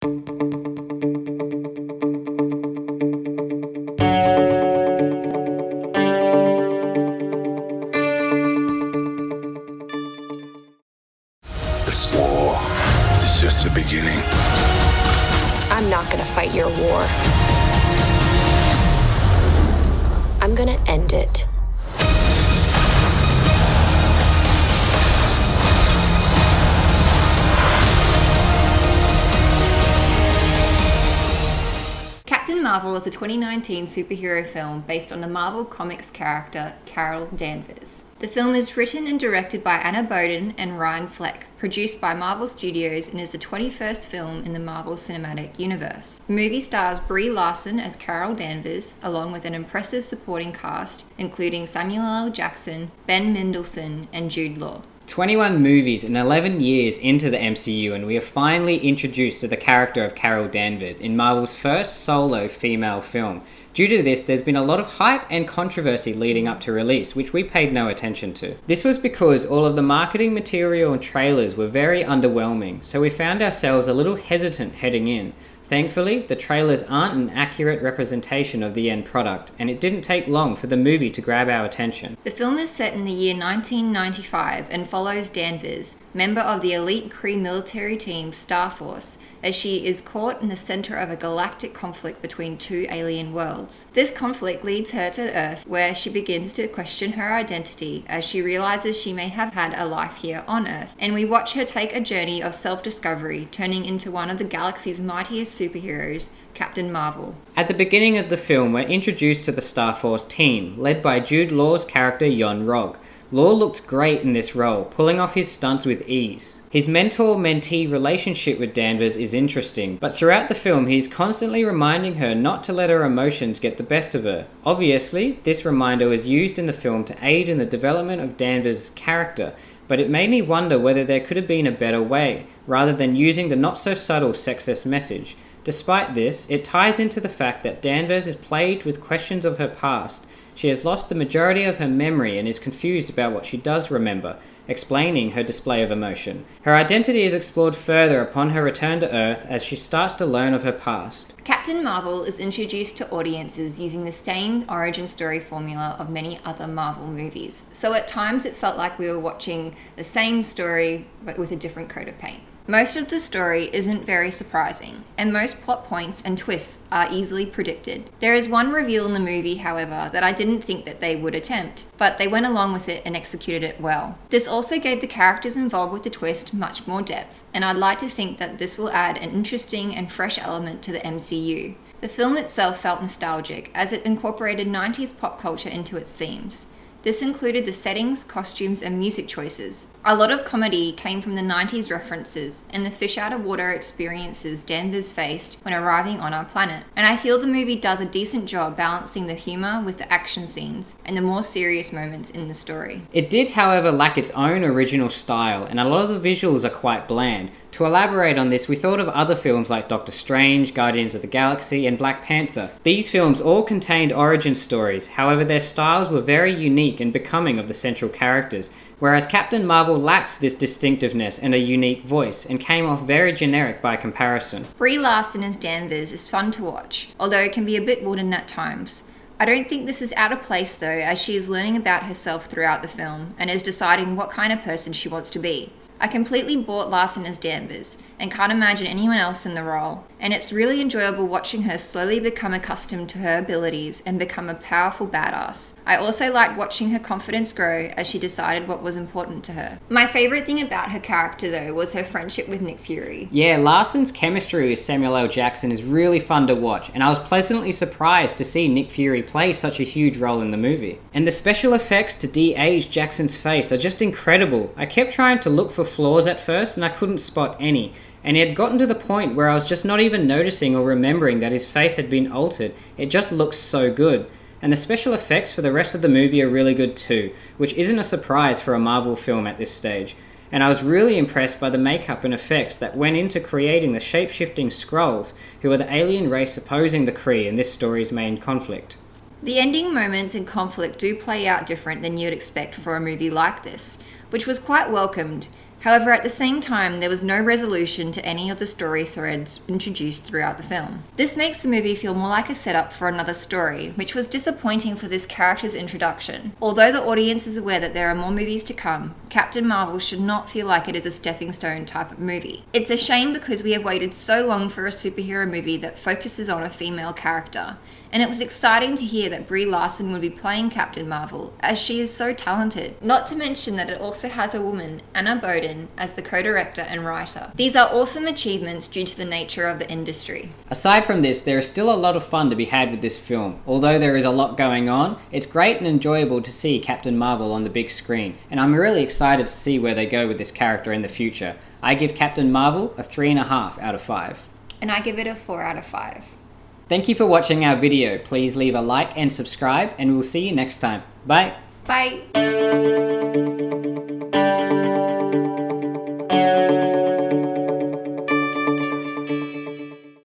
This war is just the beginning. I'm not gonna fight your war. I'm gonna end it. Captain Marvel is a 2019 superhero film based on the Marvel Comics character Carol Danvers. The film is written and directed by Anna Boden and Ryan Fleck, produced by Marvel Studios, and is the 21st film in the Marvel Cinematic Universe. The movie stars Brie Larson as Carol Danvers, along with an impressive supporting cast, including Samuel L. Jackson, Ben Mendelsohn, and Jude Law. 21 movies and 11 years into the MCU, and we are finally introduced to the character of Carol Danvers in Marvel's first solo female film. Due to this, there's been a lot of hype and controversy leading up to release, which we paid no attention to. This was because all of the marketing material and trailers were very underwhelming, so we found ourselves a little hesitant heading in. Thankfully, the trailers aren't an accurate representation of the end product, and it didn't take long for the movie to grab our attention. The film is set in the year 1995 and follows Danvers, member of the elite Kree military team Star Force, as she is caught in the center of a galactic conflict between two alien worlds. This conflict leads her to Earth, where she begins to question her identity as she realizes she may have had a life here on Earth, and we watch her take a journey of self-discovery, turning into one of the galaxy's mightiest superheroes, Captain Marvel. At the beginning of the film, we're introduced to the Star Force team, led by Jude Law's character Yon-Rogg. Law looks great in this role, pulling off his stunts with ease. His mentor-mentee relationship with Danvers is interesting, but throughout the film he's constantly reminding her not to let her emotions get the best of her. Obviously, this reminder was used in the film to aid in the development of Danvers' character, but it made me wonder whether there could have been a better way, rather than using the not-so-subtle sexist message. Despite this, it ties into the fact that Danvers is plagued with questions of her past. She has lost the majority of her memory and is confused about what she does remember, explaining her display of emotion. Her identity is explored further upon her return to Earth as she starts to learn of her past. Captain Marvel is introduced to audiences using the same origin story formula of many other Marvel movies, so at times it felt like we were watching the same story but with a different coat of paint. Most of the story isn't very surprising, and most plot points and twists are easily predicted. There is one reveal in the movie, however, that I didn't think that they would attempt, but they went along with it and executed it well. This also gave the characters involved with the twist much more depth, and I'd like to think that this will add an interesting and fresh element to the MCU. The film itself felt nostalgic, as it incorporated 90s pop culture into its themes. This included the settings, costumes, and music choices. A lot of comedy came from the 90s references and the fish out of water experiences Danvers faced when arriving on our planet. And I feel the movie does a decent job balancing the humor with the action scenes and the more serious moments in the story. It did, however, lack its own original style, and a lot of the visuals are quite bland. To elaborate on this, we thought of other films like Doctor Strange, Guardians of the Galaxy, and Black Panther. These films all contained origin stories, however their styles were very unique and becoming of the central characters, whereas Captain Marvel lacked this distinctiveness and a unique voice, and came off very generic by comparison. Brie Larson as Danvers is fun to watch, although it can be a bit wooden at times. I don't think this is out of place though, as she is learning about herself throughout the film, and is deciding what kind of person she wants to be. I completely bought Larson as Danvers, and can't imagine anyone else in the role, and it's really enjoyable watching her slowly become accustomed to her abilities and become a powerful badass. I also liked watching her confidence grow as she decided what was important to her. My favourite thing about her character though was her friendship with Nick Fury. Yeah, Larson's chemistry with Samuel L. Jackson is really fun to watch, and I was pleasantly surprised to see Nick Fury play such a huge role in the movie. And the special effects to de-age Jackson's face are just incredible. I kept trying to look for flaws at first and I couldn't spot any, and it had gotten to the point where I was just not even noticing or remembering that his face had been altered. It just looks so good. And the special effects for the rest of the movie are really good too, which isn't a surprise for a Marvel film at this stage. And I was really impressed by the makeup and effects that went into creating the shape-shifting Skrulls, who are the alien race opposing the Kree in this story's main conflict. The ending moments in conflict do play out different than you'd expect for a movie like this, which was quite welcomed. However, at the same time, there was no resolution to any of the story threads introduced throughout the film. This makes the movie feel more like a setup for another story, which was disappointing for this character's introduction. Although the audience is aware that there are more movies to come, Captain Marvel should not feel like it is a stepping stone type of movie. It's a shame because we have waited so long for a superhero movie that focuses on a female character, and it was exciting to hear that Brie Larson would be playing Captain Marvel, as she is so talented. Not to mention that it also has a woman, Anna Boden, as the co-director and writer. These are awesome achievements due to the nature of the industry. Aside from this, there is still a lot of fun to be had with this film. Although there is a lot going on, it's great and enjoyable to see Captain Marvel on the big screen, and I'm really excited to see where they go with this character in the future. I give Captain Marvel a 3.5 out of 5. And I give it a 4 out of 5. Thank you for watching our video. Please leave a like and subscribe, and we'll see you next time. Bye! Bye!